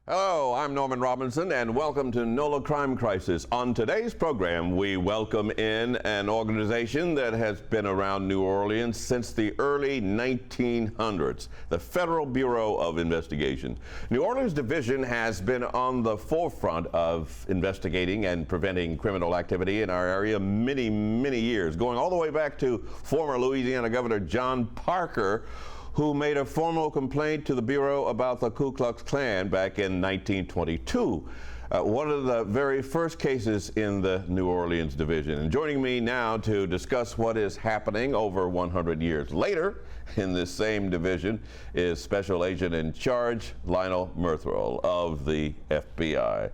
Hello, I'm Norman Robinson, and welcome to NOLA Crime Crisis. On today's program, we welcome in an organization that has been around New Orleans since the early 1900s, the Federal Bureau of Investigation. New Orleans Division has been on the forefront of investigating and preventing criminal activity in our area many, many years, going all the way back to former Louisiana Governor John Parker, who made a formal complaint to the Bureau about the Ku Klux Klan back in 1922. One of the very first cases in the New Orleans Division. And joining me now to discuss what is happening over 100 years later in this same division is Special Agent in Charge Lionel Myrthil of the FBI.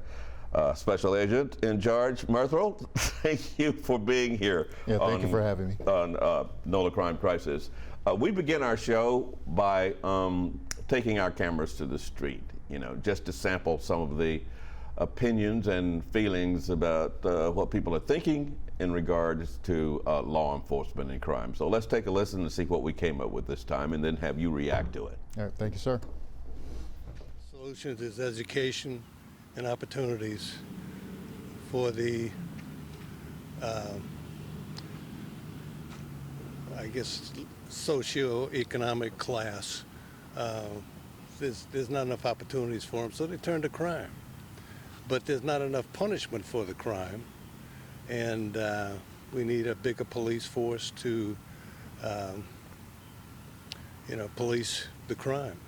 Special Agent in Charge Myrthil, thank you for being here. Yeah, thank you for having me. On NOLA Crime Crisis. We begin our show by taking our cameras to the street, just to sample some of the opinions and feelings about what people are thinking in regards to law enforcement and crime. So let's take a listen and see what we came up with this time, and then have you react to it. All right, thank you, sir. Solutions is education and opportunities for the socioeconomic class. There's not enough opportunities for them, so they turn to crime. But there's not enough punishment for the crime, and we need a bigger police force to, police the crime.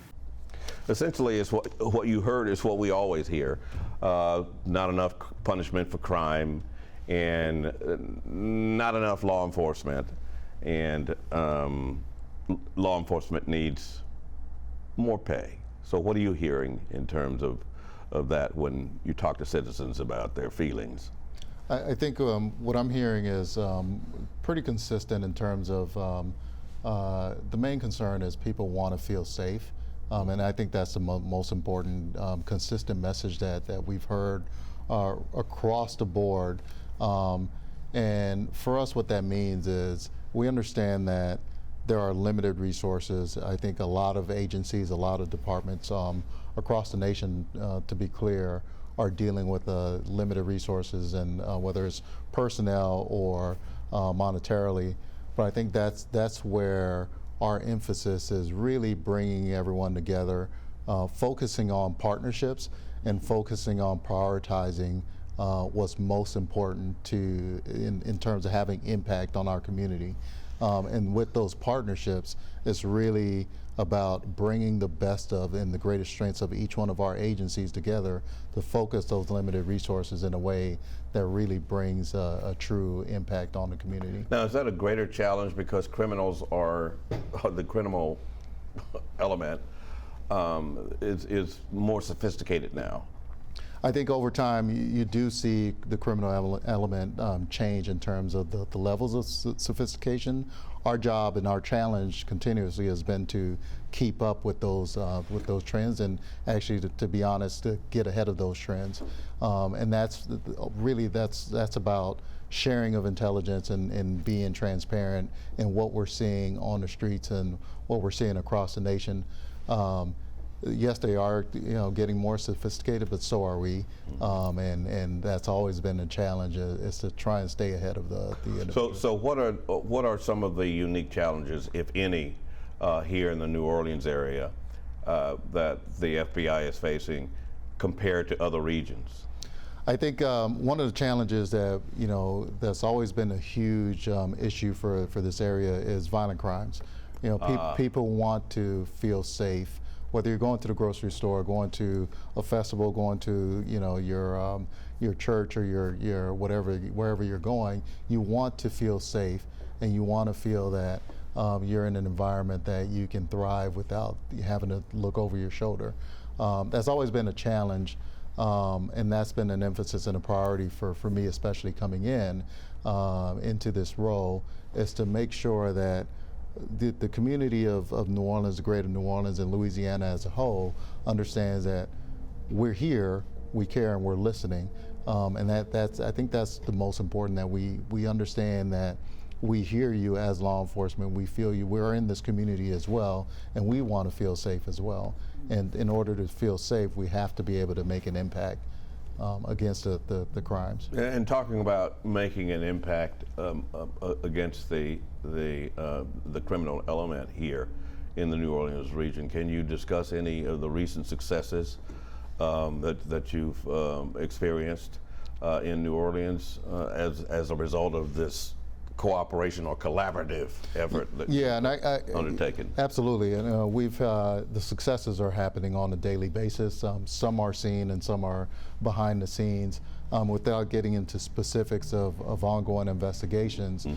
Essentially, it's what you heard is what we always hear. Not enough punishment for crime, and not enough law enforcement. And law enforcement needs more pay. So what are you hearing in terms of that when you talk to citizens about their feelings? I think what I'm hearing is pretty consistent in terms of the main concern is people want to feel safe. And I think that's the most important consistent message that we've heard across the board. And for us, what that means is we understand that there are limited resources. I think a lot of agencies, a lot of departments across the nation, to be clear, are dealing with limited resources, and whether it's personnel or monetarily. But I think that's where our emphasis is really bringing everyone together, focusing on partnerships and focusing on prioritizing what's most important in terms of having impact on our community. And with those partnerships, it's really about bringing the best of and the greatest strengths of each one of our agencies together to focus those limited resources in a way that really brings a true impact on the community. Now, is that a greater challenge because criminals are, the criminal element is more sophisticated now? I think over time you do see the criminal element change in terms of the levels of sophistication. Our job and our challenge continuously has been to keep up with those trends, and actually, to be honest, to get ahead of those trends. And that's really that's about sharing of intelligence and being transparent in what we're seeing on the streets and what we're seeing across the nation. Yes, they are, getting more sophisticated, but so are we, and that's always been a challenge, is to try and stay ahead of the industry. So what are some of the unique challenges, if any, here in the New Orleans area that the FBI is facing compared to other regions? I think one of the challenges that that's always been a huge issue for this area is violent crimes. People want to feel safe. Whether you're going to the grocery store, going to a festival, going to your church or your wherever you're going, you want to feel safe, and you want to feel that you're in an environment that you can thrive without having to look over your shoulder. That's always been a challenge, and that's been an emphasis and a priority for me, especially coming into this role, is to make sure that the community of New Orleans, the greater New Orleans, and Louisiana as a whole understands that we're here, we care, and we're listening. And I think that's the most important, that we understand that we hear you as law enforcement, we feel you, we're in this community as well, and we want to feel safe as well. And in order to feel safe, we have to be able to make an impact against the crimes. And talking about making an impact against the criminal element here in the New Orleans region, can you discuss any of the recent successes that you've experienced in New Orleans as a result of this cooperation or collaborative effort that you've undertaken? Absolutely, and we've the successes are happening on a daily basis. Some are seen and some are behind the scenes. Without getting into specifics of ongoing investigations,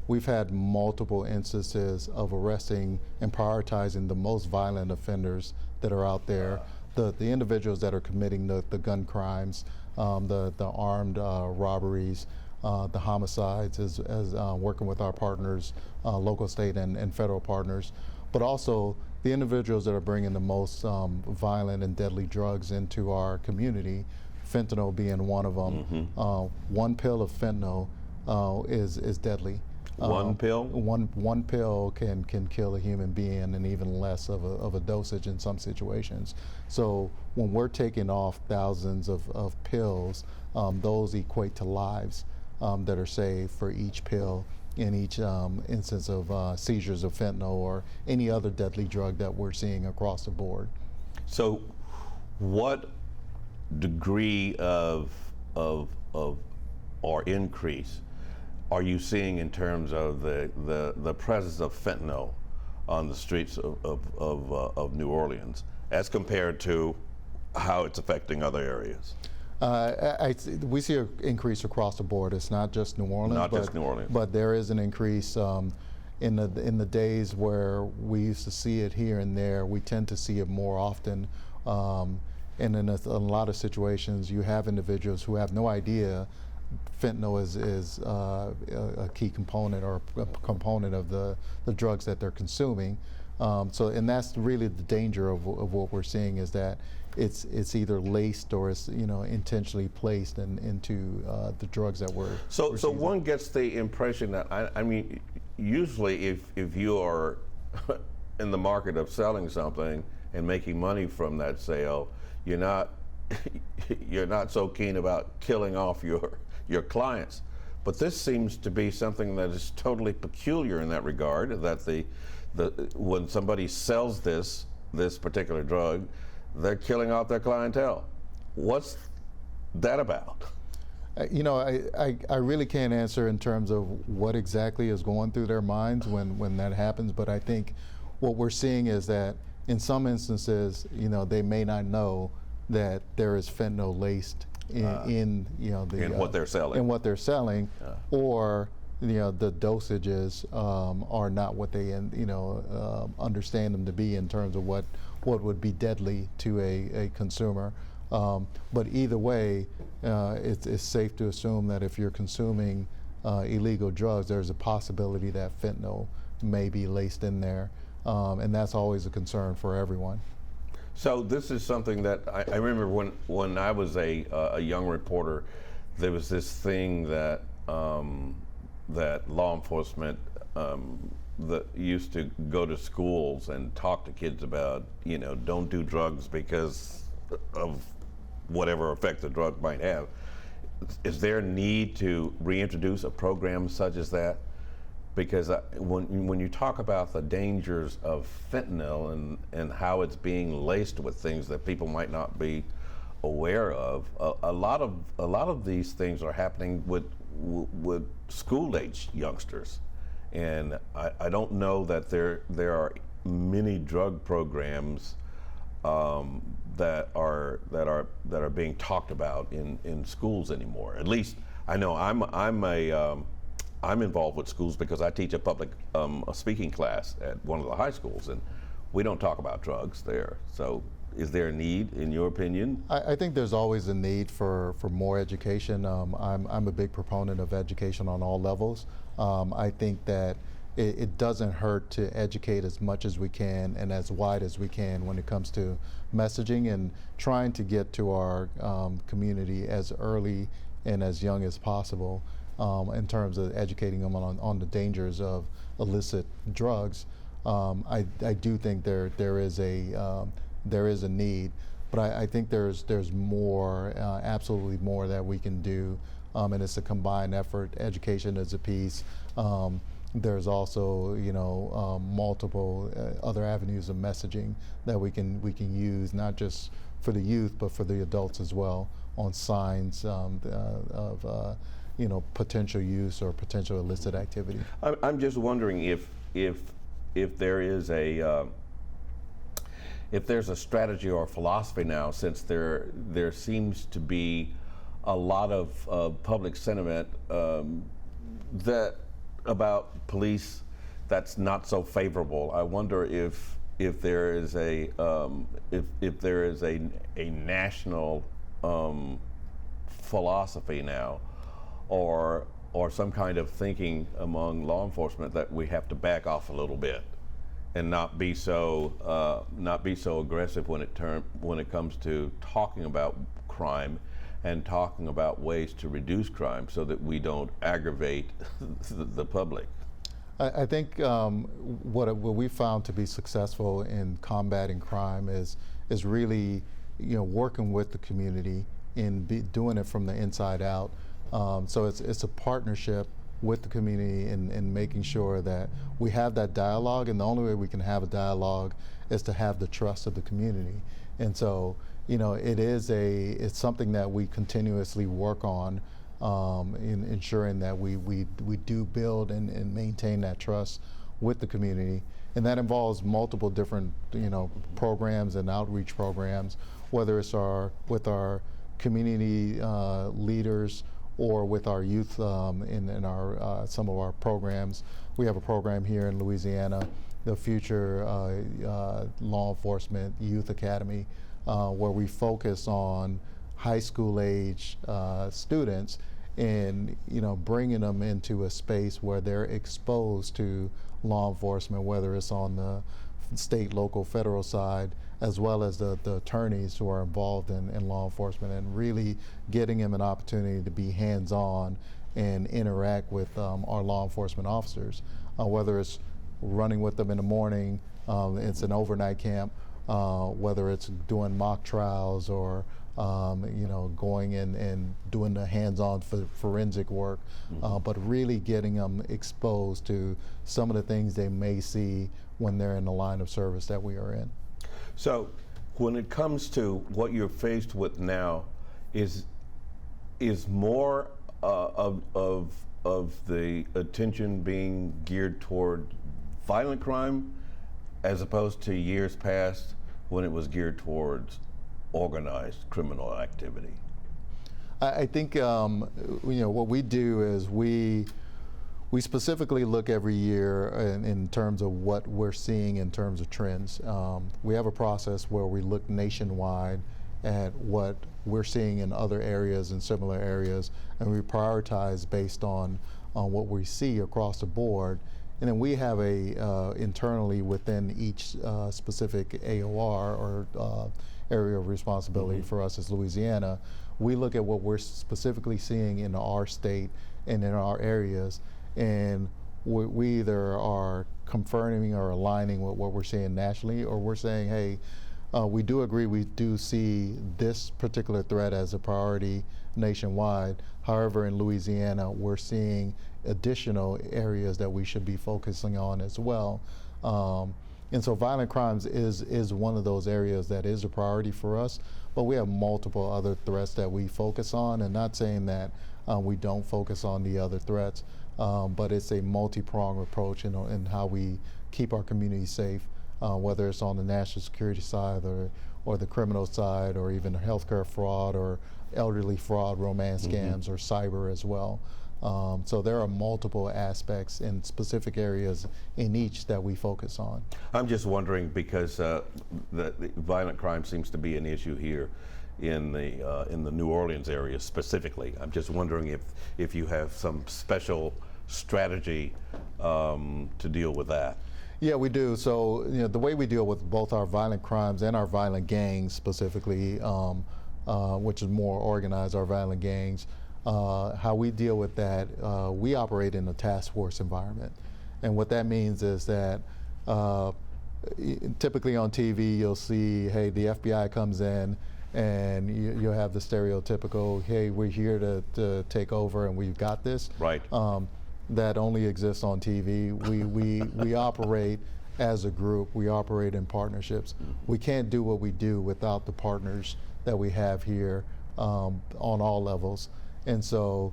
we've had multiple instances of arresting and prioritizing the most violent offenders that are out there, the individuals that are committing the gun crimes, the armed robberies, the homicides, as working with our partners, local, state, and federal partners, but also the individuals that are bringing the most violent and deadly drugs into our community, fentanyl being one of them. One pill of fentanyl is deadly. One pill? One pill can kill a human being, and even less of a dosage in some situations. So when we're taking off thousands of pills, those equate to lives that are saved for each pill in each instance of seizures of fentanyl or any other deadly drug that we're seeing across the board. So what degree of or increase are you seeing in terms of the presence of fentanyl on the streets of New Orleans as compared to how it's affecting other areas? We see an increase across the board. It's not just New Orleans. Not just New Orleans. But there is an increase in the days where we used to see it here and there. We tend to see it more often. And in a lot of situations, you have individuals who have no idea fentanyl is a key component or a component of the drugs that they're consuming. And that's really the danger of what we're seeing, is that it's either laced or it's intentionally placed into the drugs that we're So seizing. one gets the impression that I mean, usually if you are in the market of selling something and making money from that sale, you're not so keen about killing off your clients. But this seems to be something that is totally peculiar in that regard, that when somebody sells this particular drug, they're killing off their clientele. What's that about? I really can't answer in terms of what exactly is going through their minds when that happens, but I think what we're seeing is that in some instances, they may not know that there is fentanyl laced in what they're selling. In what they're selling, or the dosages are not what they understand them to be in terms of what would be deadly to a consumer. But either way, it's safe to assume that if you're consuming illegal drugs, there's a possibility that fentanyl may be laced in there, and that's always a concern for everyone. So this is something that I remember when I was a young reporter, there was this thing that that law enforcement that used to go to schools and talk to kids about, don't do drugs because of whatever effect the drug might have. Is there a need to reintroduce a program such as that? Because when you talk about the dangers of fentanyl and how it's being laced with things that people might not be aware of, a lot of these things are happening with school-age youngsters, and I don't know that there are many drug programs that are being talked about in schools anymore. At least I know I'm involved with schools because I teach a public speaking class at one of the high schools, and we don't talk about drugs there. So is there a need, in your opinion? I think there's always a need for more education. I'm a big proponent of education on all levels. I think that it doesn't hurt to educate as much as we can and as wide as we can when it comes to messaging and trying to get to our community as early and as young as possible. in terms of educating them on the dangers of illicit drugs. I do think there is a need, but I think there's more, absolutely more that we can do, and it's a combined effort. Education is a piece. There's also, multiple other avenues of messaging that we can use, not just for the youth, but for the adults as well, on signs of potential use or potential illicit activity. I'm just wondering if there is if there's a strategy or a philosophy now, since there seems to be a lot of public sentiment that about police that's not so favorable. I wonder if there is a national philosophy now, or some kind of thinking among law enforcement that we have to back off a little bit and not be so aggressive when it comes to talking about crime and talking about ways to reduce crime so that we don't aggravate the public. I think what we found to be successful in combating crime is really working with the community and doing it from the inside out. So it's a partnership with the community and making sure that we have that dialogue, and the only way we can have a dialogue is to have the trust of the community. And so it's something that we continuously work on in ensuring that we do build and maintain that trust with the community, and that involves multiple different programs and outreach programs, whether it's with our community leaders or with our youth in our some of our programs. We have a program here in Louisiana, the Future Law Enforcement Youth Academy, where we focus on high school age students and bringing them into a space where they're exposed to law enforcement, whether it's on the state, local, federal side, as well as the attorneys who are involved in law enforcement, and really getting them an opportunity to be hands-on and interact with our law enforcement officers, whether it's running with them in the morning, it's an overnight camp, whether it's doing mock trials or going in and doing the hands-on forensic work, but really getting them exposed to some of the things they may see when they're in the line of service that we are in. So when it comes to what you're faced with now, is more of the attention being geared toward violent crime as opposed to years past when it was geared towards organized criminal activity? I think what we do is we specifically look every year in terms of what we're seeing in terms of trends. We have a process where we look nationwide at what we're seeing in other areas and similar areas, and we prioritize based on what we see across the board. And then we have internally within each specific AOR or area of responsibility for us as Louisiana, we look at what we're specifically seeing in our state and in our areas, and we either are confirming or aligning with what we're seeing nationally, or we're saying, hey, we do agree, we do see this particular threat as a priority nationwide. However, in Louisiana, we're seeing additional areas that we should be focusing on as well. And so violent crimes is one of those areas that is a priority for us, but we have multiple other threats that we focus on, and not saying that we don't focus on the other threats, but it's a multi-pronged approach in how we keep our community safe, whether it's on the national security side or the criminal side, or even healthcare fraud or elderly fraud, romance scams, or cyber as well. So there are multiple aspects in specific areas in each that we focus on. I'm just wondering, because the violent crime seems to be an issue here in the New Orleans area specifically. I'm just wondering if you have some special strategy to deal with that. Yeah, we do. So the way we deal with both our violent crimes and our violent gangs specifically, which is more organized, our violent gangs, How we deal with that, we operate in a task force environment. And what that means is that typically on TV, you'll see, hey, the FBI comes in, and you'll have the stereotypical, hey, we're here to take over and we've got this. Right. That only exists on TV. We operate as a group. We operate in partnerships. We can't do what we do without the partners that we have here on all levels. And so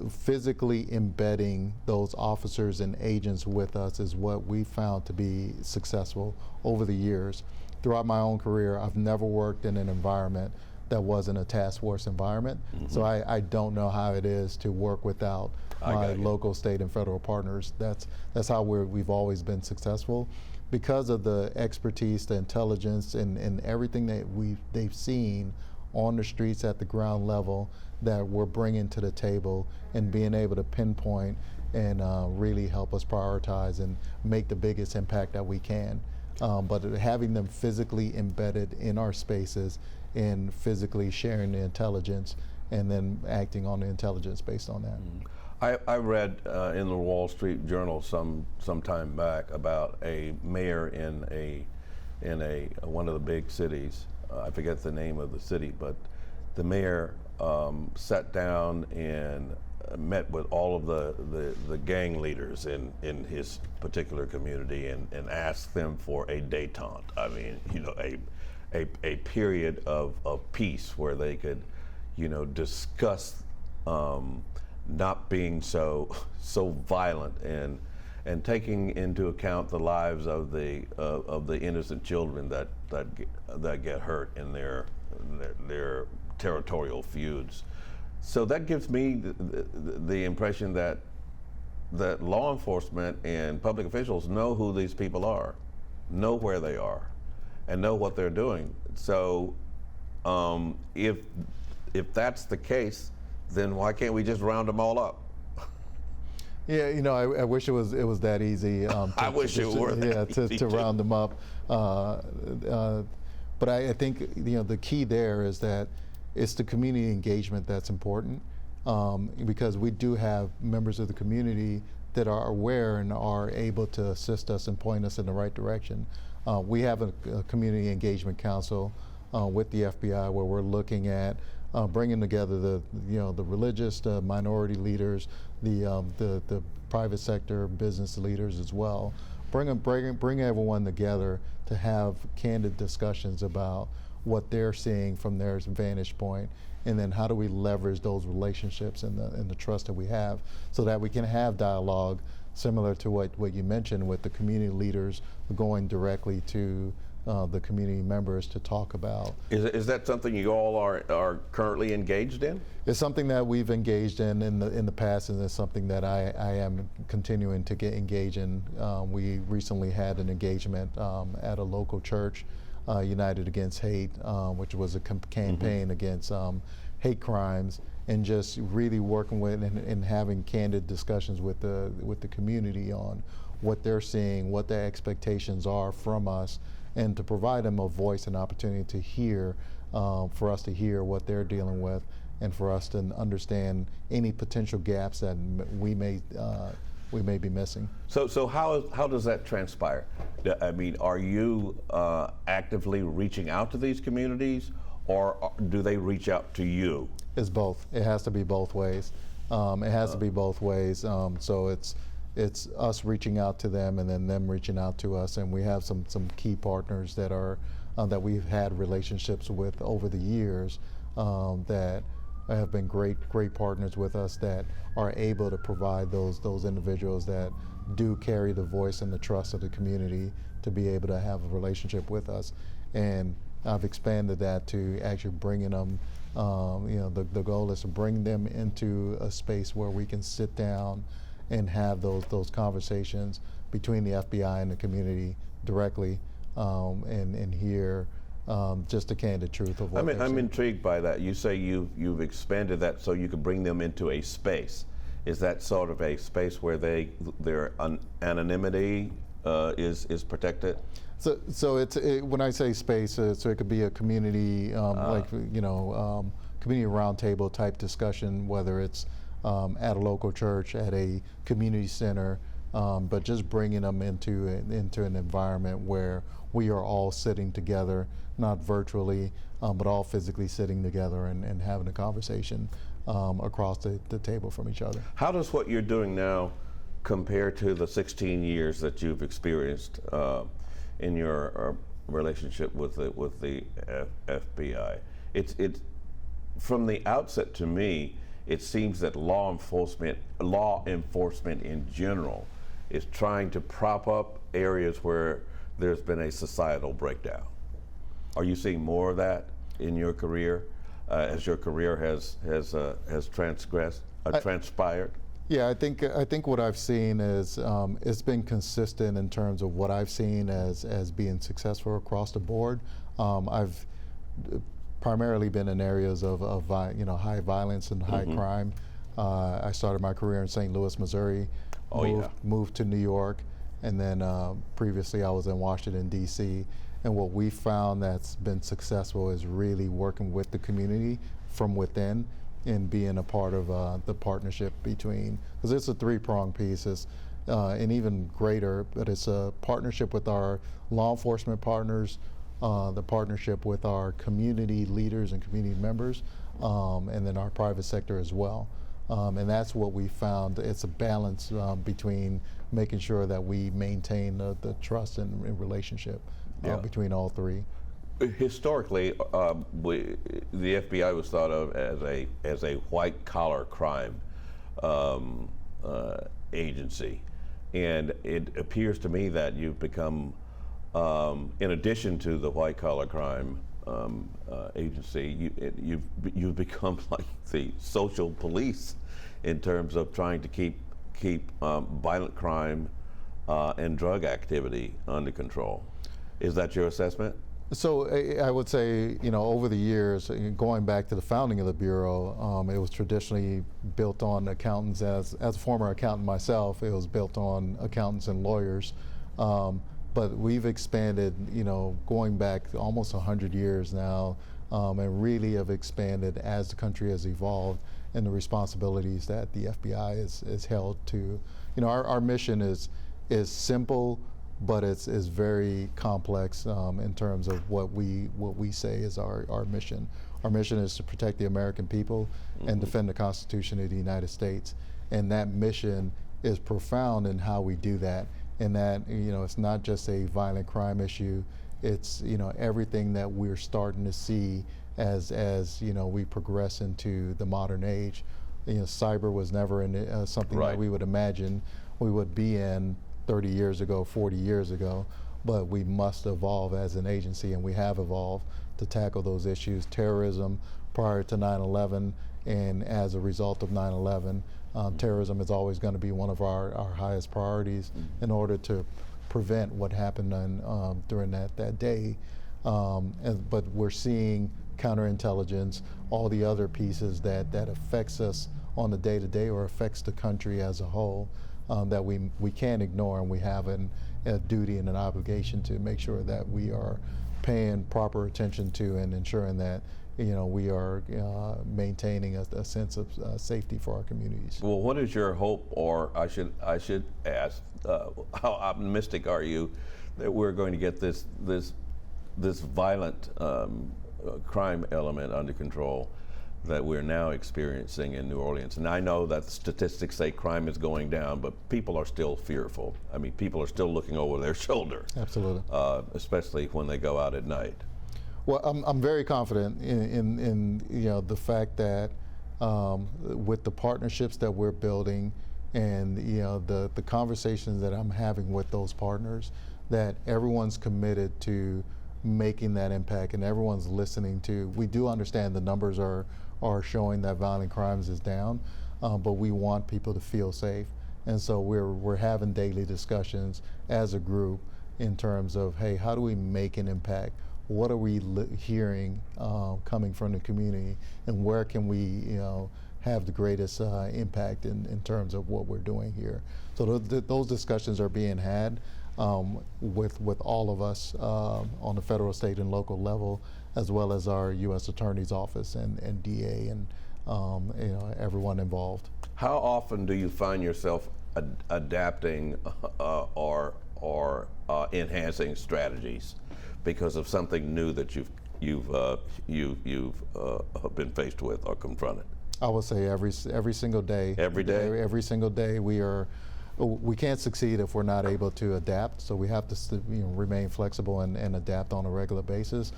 physically embedding those officers and agents with us is what we found to be successful over the years. Throughout my own career, I've never worked in an environment that wasn't a task force environment. So I don't know how it is to work without my local, state, and federal partners. That's how we've always been successful, because of the expertise, the intelligence, and everything that they've seen on the streets at the ground level that we're bringing to the table, and being able to pinpoint and really help us prioritize and make the biggest impact that we can. But having them physically embedded in our spaces and physically sharing the intelligence and then acting on the intelligence based on that. I read in the Wall Street Journal some time back about a mayor in one of the big cities. I forget the name of the city, but the mayor sat down and met with all of the gang leaders in his particular community and asked them for a détente. I mean, a period of peace where they could, discuss not being so violent and taking into account the lives of the innocent children that get hurt in their territorial feuds. So that gives me the impression that law enforcement and public officials know who these people are, know where they are, and know what they're doing. So if that's the case, then why can't we just round them all up? Yeah, I wish it was that easy. I wish it were that easy to round them up. But I think the key there is that it's the community engagement that's important, because we do have members of the community that are aware and are able to assist us and point us in the right direction. We have a community engagement council with the FBI where we're looking at bringing together the religious, the minority leaders, the private sector business leaders as well. Bring everyone together to have candid discussions about what they're seeing from their vantage point, and then how do we leverage those relationships and the trust that we have, so that we can have dialogue similar to what you mentioned, with the community leaders going directly to the community members to talk about. Is that something you all are currently engaged in? It's something that we've engaged in the past, and it's something that I am continuing to get engaged in. We recently had an engagement at a local church, United Against Hate, which was a campaign against hate crimes, and just really working with and having candid discussions with the community on what they're seeing, what their expectations are from us, and to provide them a voice and opportunity to hear, for us to hear what they're dealing with, and for us to understand any potential gaps that we may be missing. So how does that transpire? I mean, are you actively reaching out to these communities, or do they reach out to you? It's both. It has to be both ways. It has to be both ways. So it's us reaching out to them, and then them reaching out to us. And we have some key partners that are that we've had relationships with over the years that have been great partners with us, that are able to provide those individuals that do carry the voice and the trust of the community to be able to have a relationship with us. And I've expanded that to actually bringing them, the goal is to bring them into a space where we can sit down and have those conversations between the FBI and the community directly, and hear just the candid truth of what they're I'm seeing. intrigued by that. You say you've expanded that so you can bring them into a space. Is that sort of a space where their anonymity is protected? So when I say space, so it could be a community, like community roundtable type discussion, whether it's at a local church, at a community center, but just bringing them into an environment where we are all sitting together, not virtually, but all physically sitting together and having a conversation across the table from each other. How does what you're doing now compare to the 16 years that you've experienced in your relationship with the FBI? It's from the outset, to me, it seems that law enforcement in general is trying to prop up areas where there's been a societal breakdown. Are you seeing more of that in your career as your career has transpired? Yeah, I think what I've seen is it's been consistent in terms of what I've seen as being successful across the board. I've primarily been in areas of high violence and high crime. I started my career in St. Louis, Missouri. Moved to New York, and then previously I was in Washington, D.C. And what we found that's been successful is really working with the community from within and being a part of the partnership between, because it's a three-pronged piece, and even greater, but it's a partnership with our law enforcement partners, the partnership with our community leaders and community members, and then our private sector as well. And that's what we found. It's a balance between making sure that we maintain the trust and relationship between all three. Historically, the FBI was thought of as a white collar crime agency, and it appears to me that you've become, in addition to the white collar crime agency, you've become like the social police in terms of trying to keep violent crime and drug activity under control. Is that your assessment? So I would say, over the years, going back to the founding of the Bureau, it was traditionally built on accountants. As a former accountant myself, it was built on accountants and lawyers. But we've expanded, going back almost 100 years now, and really have expanded as the country has evolved and the responsibilities that the FBI is held to. Our mission is simple, but it's very complex in terms of what we say is our mission. Our mission is to protect the American people and defend the Constitution of the United States. And that mission is profound in how we do that. And that, it's not just a violent crime issue. It's, everything that we're starting to see as we progress into the modern age. Cyber was never something that we would imagine we would be in 30 years ago, 40 years ago, but we must evolve as an agency, and we have evolved to tackle those issues. Terrorism prior to 9/11, and as a result of 9/11, terrorism is always going to be one of our highest priorities in order to prevent what happened during that day. But we're seeing counterintelligence, all the other pieces that affects us on the day-to-day or affects the country as a whole, that we can't ignore, and we have a duty and an obligation to make sure that we are paying proper attention to and ensuring that we are maintaining a sense of safety for our communities. Well, what is your hope, or I should ask, how optimistic are you that we're going to get this violent crime element under control that we're now experiencing in New Orleans? And I know that the statistics say crime is going down, but people are still fearful. I mean, people are still looking over their shoulder. Absolutely. Especially when they go out at night. Well, I'm very confident in the fact that with the partnerships that we're building and the conversations that I'm having with those partners, that everyone's committed to making that impact and everyone's listening to. We do understand the numbers are showing that violent crimes is down, but we want people to feel safe, and so we're having daily discussions as a group in terms of, hey, how do we make an impact? What are we hearing coming from the community, and where can we have the greatest impact in terms of what we're doing here? So those discussions are being had. with all of us on the federal, state, and local level, as well as our U.S. Attorney's Office and DA and everyone involved. How often do you find yourself adapting or enhancing strategies because of something new that you've been faced with or confronted? I would say every single day. Every day? Every single day. We can't succeed if we're not able to adapt, so we have to remain flexible and adapt on a regular basis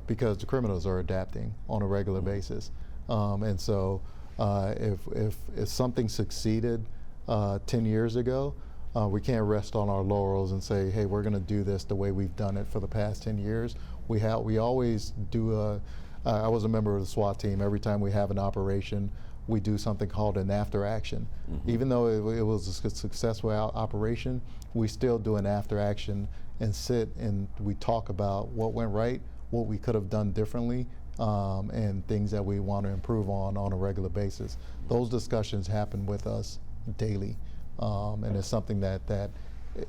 because the criminals are adapting on a regular basis. And so if something succeeded 10 years ago, we can't rest on our laurels and say, hey, we're going to do this the way we've done it for the past 10 years. We always do I was a member of the SWAT team. Every time we have an operation, we do something called an after action. Even though it was a successful operation, we still do an after action and sit and we talk about what went right, what we could have done differently, and things that we want to improve on a regular basis. Those discussions happen with us daily, and it's something that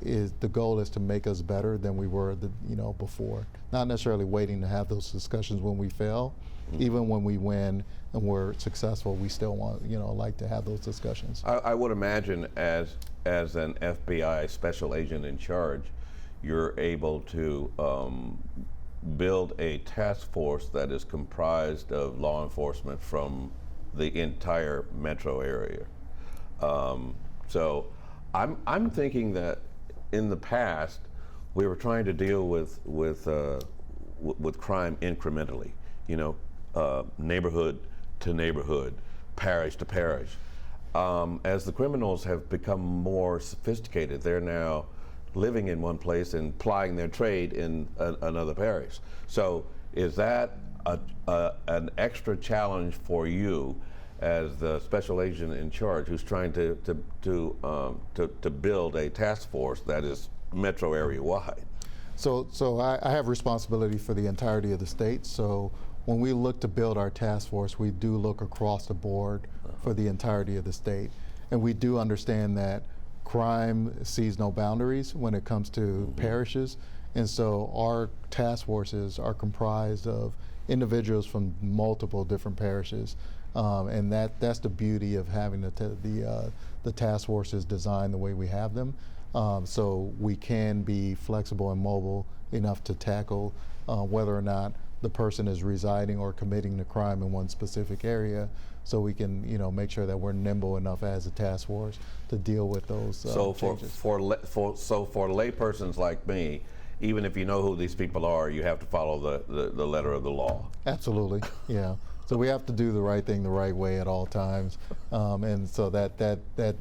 is the goal is to make us better than we were before. Not necessarily waiting to have those discussions when we fail. Even when we win and we're successful, we still want like to have those discussions. I would imagine as an FBI special agent in charge, you're able to build a task force that is comprised of law enforcement from the entire metro area. So I'm thinking that in the past we were trying to deal with crime incrementally, neighborhood to neighborhood, parish to parish. As the criminals have become more sophisticated, they're now living in one place and plying their trade in another parish. So is that an extra challenge for you as the special agent in charge who's trying to build a task force that is metro area wide? So I have responsibility for the entirety of the state. So when we look to build our task force, we do look across the board for the entirety of the state. And we do understand that crime sees no boundaries when it comes to parishes. And so our task forces are comprised of individuals from multiple different parishes. And that's the beauty of having the task forces designed the way we have them. So we can be flexible and mobile enough to tackle whether or not the person is residing or committing the crime in one specific area, so we can make sure that we're nimble enough as a task force to deal with those changes. For laypersons like me, even if you know who these people are, you have to follow the letter of the law. Absolutely, yeah. So we have to do the right thing the right way at all times, and so that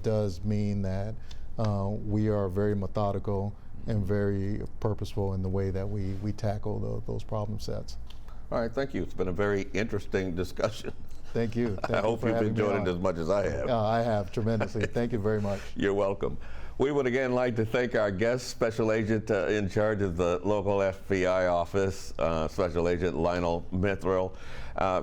does mean that we are very methodical and very purposeful in the way that we tackle those problem sets. All right, thank you. It's been a very interesting discussion. Thank you. I hope you've enjoyed it as much as I have. I have tremendously. Thank you very much. You're welcome. We would again like to thank our guest, Special Agent in charge of the local FBI office, Special Agent Lionel Myrthil,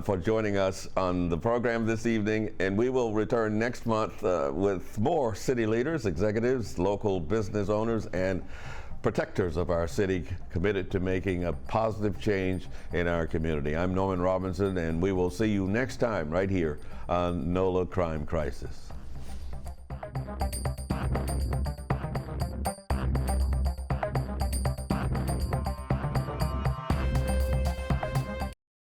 for joining us on the program this evening. And we will return next month with more city leaders, executives, local business owners, and protectors of our city committed to making a positive change in our community. I'm Norman Robinson, and we will see you next time right here on NOLA Crime Crisis.